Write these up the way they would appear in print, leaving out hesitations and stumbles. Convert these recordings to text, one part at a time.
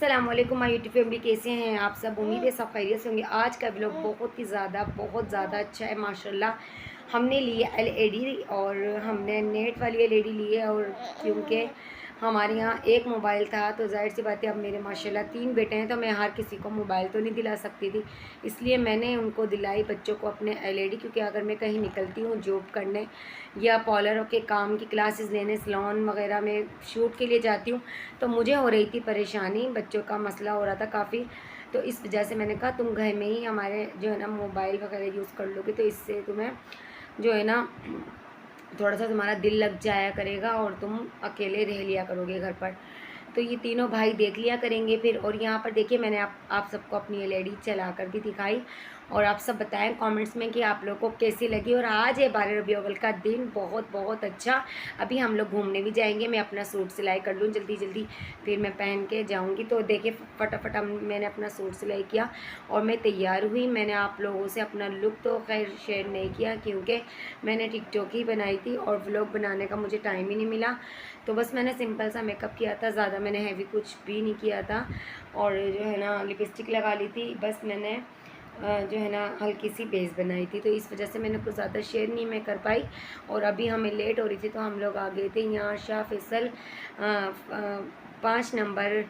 अस्सलाम वालेकुम my YouTube family, कैसे हैं आप सब। उम्मीद है सब खैरियत से होंगे। आज का व्लॉग बहुत ज़्यादा अच्छा है माशाल्लाह। हमने ली है एलईडी और हमने नेट वाली एलईडी ली है। और क्योंकि हमारे यहाँ एक मोबाइल था तो जाहिर सी बात है, अब मेरे माशाल्लाह 3 बेटे हैं तो मैं हर किसी को मोबाइल तो नहीं दिला सकती थी, इसलिए मैंने उनको दिलाई बच्चों को अपने एलईडी। क्योंकि अगर मैं कहीं निकलती हूँ जॉब करने या पार्लर के काम की क्लासेस लेने, सैलून वगैरह में शूट के लिए जाती हूँ, तो मुझे हो रही थी परेशानी, बच्चों का मसला हो रहा था काफ़ी। तो इस वजह से मैंने कहा तुम घर में ही हमारे जो है ना मोबाइल वगैरह यूज़ कर लोगे तो इससे तुम्हें जो है ना थोड़ा सा तुम्हारा दिल लग जाया करेगा और तुम अकेले रह लिया करोगे घर पर। तो ये तीनों भाई देख लिया करेंगे फिर। और यहाँ पर देखिए मैंने आप सबको अपनी एलईडी चला कर भी दिखाई। और आप सब बताएं कमेंट्स में कि आप लोगों को कैसी लगी। और आज है 12 रबीउल अव्वल का दिन, बहुत अच्छा। अभी हम लोग घूमने भी जाएंगे। मैं अपना सूट सिलाई कर लूँ जल्दी जल्दी, फिर मैं पहन के जाऊँगी। तो देखिए फटाफट मैंने अपना सूट सिलाई किया और मैं तैयार हुई। मैंने आप लोगों से अपना लुक तो खैर शेयर नहीं किया क्योंकि मैंने टिकटॉक ही बनाई थी और व्लॉग बनाने का मुझे टाइम ही नहीं मिला। तो बस मैंने सिंपल सा मेकअप किया था, ज़्यादा मैंने हैवी कुछ भी नहीं किया था। और जो है ना लिपस्टिक लगा ली थी, बस मैंने जो है ना हल्की सी बेस बनाई थी। तो इस वजह से मैंने कुछ ज़्यादा शेयर नहीं मैं कर पाई। और अभी हमें लेट हो रही थी तो हम लोग आ गए थे यहाँ शाह फैसल 5 नंबर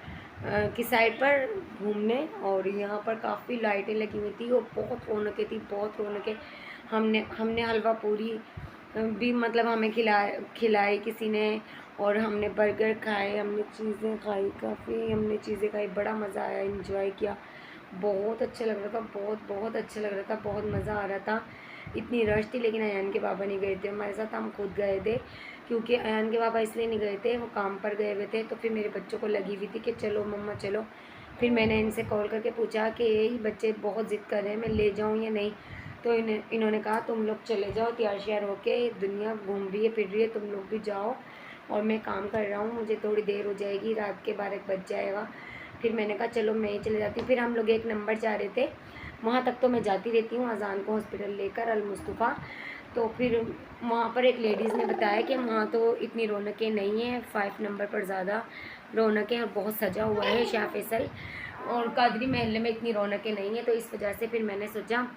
की साइड पर घूमने। और यहाँ पर काफ़ी लाइटें लगी हुई थी और बहुत रौनकें थी, बहुत रौनकें। हमने हलवा पूरी भी मतलब हमें खिलाई किसी ने। और हमने बर्गर खाए, हमने चीज़ें खाई, काफ़ी हमने चीज़ें खाई, बड़ा मज़ा आया, इंजॉय किया। बहुत अच्छा लग रहा था, बहुत अच्छा लग रहा था, बहुत मज़ा आ रहा था। इतनी रश थी लेकिन अयान के बाबा नहीं गए थे हमारे साथ, हम खुद गए थे। क्योंकि अयान के बाबा इसलिए नहीं गए थे, वो काम पर गए हुए थे। तो फिर मेरे बच्चों को लगी हुई थी कि चलो मम्मा चलो। फिर मैंने इनसे कॉल करके पूछा कि ये बच्चे बहुत ज़िद कर रहे हैं, मैं ले जाऊँ या नहीं। तो इन्होंने कहा तुम लोग चले जाओ, तैयार श्यार होके, दुनिया घूम रही है फिर रही है, तुम लोग भी जाओ और मैं काम कर रहा हूँ, मुझे थोड़ी देर हो जाएगी, रात के 12 बज जाएगा। फिर मैंने कहा चलो मैं ही चले जाती हूँ। फिर हम लोग 1 नंबर जा रहे थे, वहाँ तक तो मैं जाती रहती हूँ अजान को हॉस्पिटल लेकर, अल मुस्तफ़ा। तो फिर वहाँ पर एक लेडीज़ ने बताया कि वहाँ तो इतनी रौनकें नहीं हैं, 5 नंबर पर ज़्यादा रौनकें और बहुत सजा हुआ है शाह फैसल। और कादरी महल में इतनी रौनकें नहीं हैं। तो इस वजह से फिर मैंने सोचा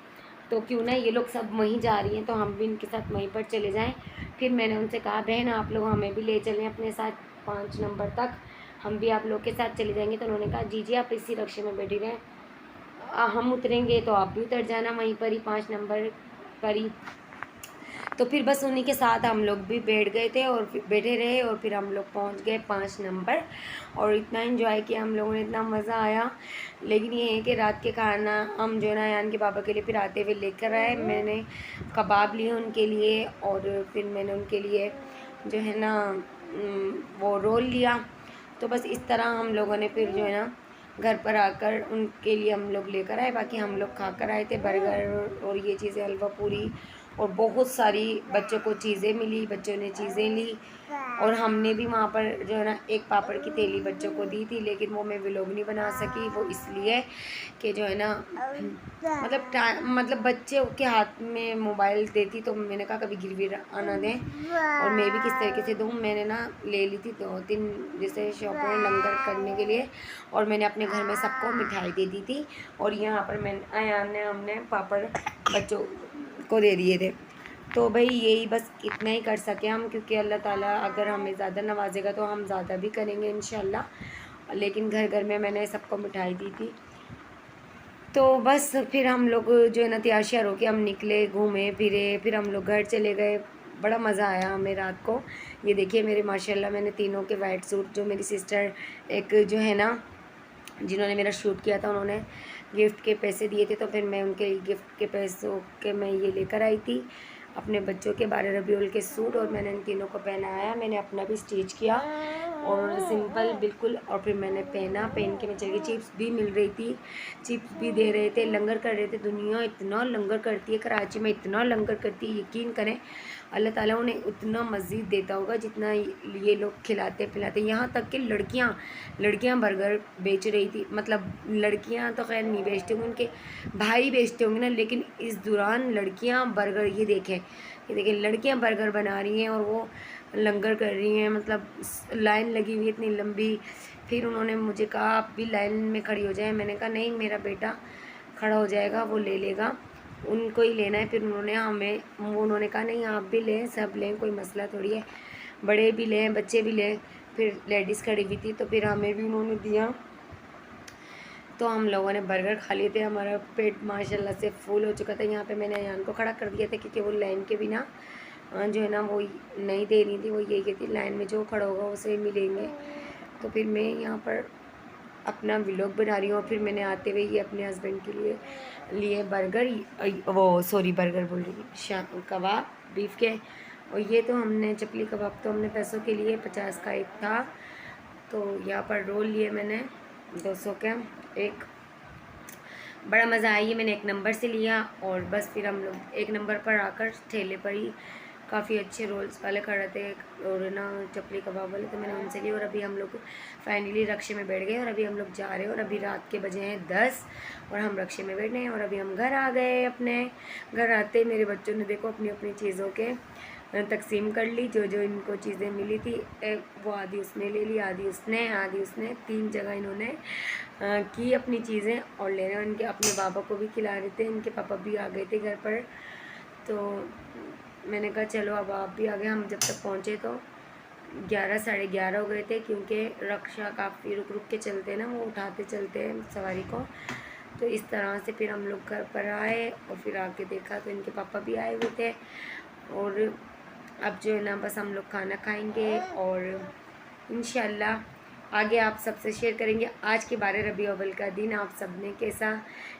तो क्यों ना ये लोग सब वहीं जा रही हैं तो हम भी इनके साथ वहीं पर चले जाएं। फिर मैंने उनसे कहा बहन आप लोग हमें भी ले चलें अपने साथ 5 नंबर तक, हम भी आप लोग के साथ चले जाएंगे। तो उन्होंने कहा जी आप इसी रक्शे में बैठी रहें, हम उतरेंगे तो आप भी उतर जाना वहीं पर ही 5 नंबर पर ही। तो फिर बस उन्हीं के साथ हम लोग भी बैठ गए थे और फिर बैठे रहे और फिर हम लोग पहुंच गए 5 नंबर। और इतना एंजॉय किया हम लोगों ने, इतना मज़ा आया। लेकिन ये है कि रात के खाना हम जो है ना यान के बाबा के लिए फिर आते हुए लेकर आए। मैंने कबाब लिए उनके लिए और फिर मैंने उनके लिए जो है ना वो रोल लिया। तो बस इस तरह हम लोगों ने फिर जो है ना घर पर आकर उनके लिए हम लोग लेकर आए। बाकी हम लोग खा कर आए थे बर्गर और ये चीज़ें, हलवा पूरी और बहुत सारी बच्चों को चीज़ें मिली, बच्चों ने चीज़ें ली। और हमने भी वहाँ पर जो है ना एक पापड़ की थैली बच्चों को दी थी, लेकिन वो मैं व्लॉग नहीं बना सकी। वो इसलिए कि जो है ना मतलब मतलब बच्चे के हाथ में मोबाइल देती तो मैंने कहा कभी गिरवी आना दें और मैं भी किस तरीके से दूँ। मैंने ना ले ली थी 2-3 जैसे शॉपों में लंगर करने के लिए और मैंने अपने घर में सबको मिठाई दे दी थी। और यहाँ पर अयान ने हमने पापड़ बच्चों को दे दिए थे। तो भाई यही बस इतना ही कर सके हम, क्योंकि अल्लाह ताला अगर हमें ज़्यादा नवाजेगा तो हम ज़्यादा भी करेंगे इंशाल्लाह। लेकिन घर घर में मैंने सबको मिठाई दी थी। तो बस फिर हम लोग जो है ना तैयार श्यार होके हम निकले, घूमे फिरे, फिर हम लोग घर चले गए। बड़ा मज़ा आया हमें रात को। ये देखिए मेरे माशाल्लाह मैंने तीनों के वाइट सूट, जो मेरी सिस्टर एक जो है ना जिन्होंने मेरा शूट किया था उन्होंने गिफ्ट के पैसे दिए थे, तो फिर मैं उनके गिफ्ट के पैसों के मैं ये लेकर आई थी अपने बच्चों के 12 रबीउल के सूट। और मैंने इन तीनों को पहनाया, मैंने अपना भी स्टिच किया और सिंपल बिल्कुल। और फिर मैंने पहन के मैं चली गई। चिप्स भी मिल रही थी, चिप्स भी दे रहे थे, लंगर कर रहे थे। दुनिया इतना लंगर करती है कराची में, इतना लंगर करती है, यकीन करें अल्लाह ताला उन्हें उतना मज़ीद देता होगा जितना ये लोग खिलाते पिलाते। यहाँ तक कि लड़कियाँ बर्गर बेच रही थी। मतलब लड़कियाँ तो खैर नहीं बेचते होंगे, उनके भाई बेचते होंगे ना, लेकिन इस दौरान लड़कियाँ बर्गर, ये देखें लड़कियाँ बर्गर बना रही हैं और वो लंगर कर रही हैं। मतलब लाइन लगी हुई है इतनी लंबी फिर उन्होंने मुझे कहा आप भी लाइन में खड़ी हो जाए। मैंने कहा नहीं, मेरा बेटा खड़ा हो जाएगा, वो ले लेगा, उनको ही लेना है। फिर उन्होंने कहा नहीं आप भी लें, सब लें, कोई मसला थोड़ी है, बड़े भी लें बच्चे भी लें। फिर लेडीज़ खड़ी हुई थी तो फिर हमें भी उन्होंने दिया। तो हम लोगों ने बर्गर खा लिए थे, हमारा पेट माशाल्लाह से फुल हो चुका था। यहाँ पे मैंने अयान को खड़ा कर दिया था क्योंकि वो लाइन के बिना जो है ना वो नहीं दे रही थी। वो यही कहती लाइन में जो खड़ा होगा उसे मिलेंगे। तो फिर मैं यहाँ पर अपना व्लॉग बना रही हूँ। फिर मैंने आते हुए ये अपने हस्बैंड के लिए बर्गर, बर्गर बोल रही थी, कबाब बीफ के। और ये तो हमने चपली कबाब तो हमने पैसों के लिए 50 का एक था। तो यहाँ पर रोल लिए मैंने 200 का एक, बड़ा मज़ा आया। ये मैंने 1 नंबर से लिया और बस फिर हम लोग 1 नंबर पर आकर ठेले पर ही काफ़ी अच्छे रोल्स वाले खड़े थे और ना चपली कबाब वाले, तो मैंने उनसे लिए। और अभी हम लोग फाइनली रक्शे में बैठ गए और अभी हम लोग जा रहे हैं। और अभी रात के बजे हैं 10 और हम रक्शे में बैठे हैं और अभी हम घर आ गए। अपने घर आते मेरे बच्चों ने देखो अपनी अपनी चीज़ों के तकसीम कर ली। जो जो इनको चीज़ें मिली थी वो आधी उसने ले ली, आधी उसने 3 जगह इन्होंने की अपनी चीज़ें और ले रहे हैं। इनके अपने बाबा को भी खिला रहे थे, इनके पापा भी आ गए थे घर पर। तो मैंने कहा चलो अब आप भी आ गए। हम जब तक पहुँचे तो 11 साढ़े 11 हो गए थे क्योंकि रक्षा काफ़ी रुक रुक के चलते हैं ना, वो उठाते चलते हैं सवारी को। तो इस तरह से फिर हम लोग घर पर आए और फिर आके देखा तो इनके पापा भी आए हुए थे। और अब जो है ना बस हम लोग खाना खाएंगे और इंशाल्लाह आगे आप सबसे शेयर करेंगे आज के 12 रबीउल अव्वल का दिन आप सब ने कैसा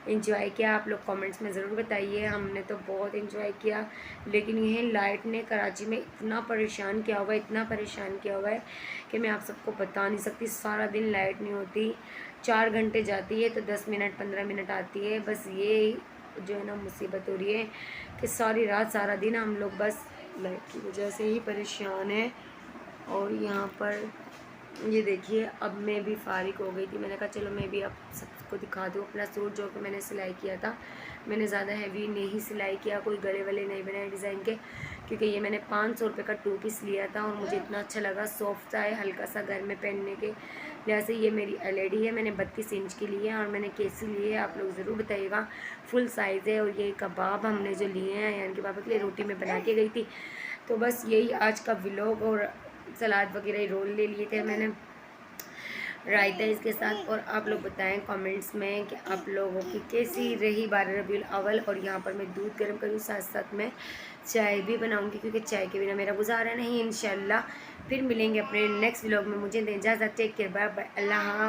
एंजॉय किया। आप लोग कमेंट्स में ज़रूर बताइए। हमने तो बहुत एंजॉय किया, लेकिन यह लाइट ने कराची में इतना परेशान किया हुआ है, इतना परेशान किया हुआ है कि मैं आप सबको बता नहीं सकती। सारा दिन लाइट नहीं होती, 4 घंटे जाती है तो 10 मिनट 15 मिनट आती है। बस ये जो है ना मुसीबत हो रही है कि सारी रात सारा दिन हम लोग बस लाइट की वजह से ही परेशान है। और यहाँ पर ये देखिए अब मैं भी फारिग हो गई थी। मैंने कहा चलो मैं भी अब सबको दिखा दूँ अपना सूट जो कि मैंने सिलाई किया था। मैंने ज़्यादा हैवी नहीं सिलाई किया, कोई गले वले नहीं बनाए डिज़ाइन के, क्योंकि ये मैंने 500 रुपये का 2 पीस लिया था और मुझे इतना अच्छा लगा, सॉफ्ट सा है, हल्का सा घर में पहनने के लिहाज से। ये मेरी LED है, मैंने 32 इंच की ली है और मैंने कैसी ली है आप लोग ज़रूर बताइएगा। फुल साइज़ है। और ये कबाब हमने जो लिए हैं यानी कि पापा के लिए रोटी में बना के गई थी। तो बस यही आज का व्लॉग। और सलाद वगैरह रोल ले लिए थे मैंने, रायता इसके साथ। और आप लोग बताएं कमेंट्स में कि आप लोगों की कैसी रही 12 रबीउल अव्वल। और यहाँ पर मैं दूध गर्म करूँ, साथ साथ मैं चाय भी बनाऊँगी क्योंकि चाय के बिना मेरा गुजारा नहीं। इंशाल्लाह फिर मिलेंगे अपने नेक्स्ट व्लॉग में। मुझे दें इजाज़त, टेक केयर, बाय बाय, अल्लाह।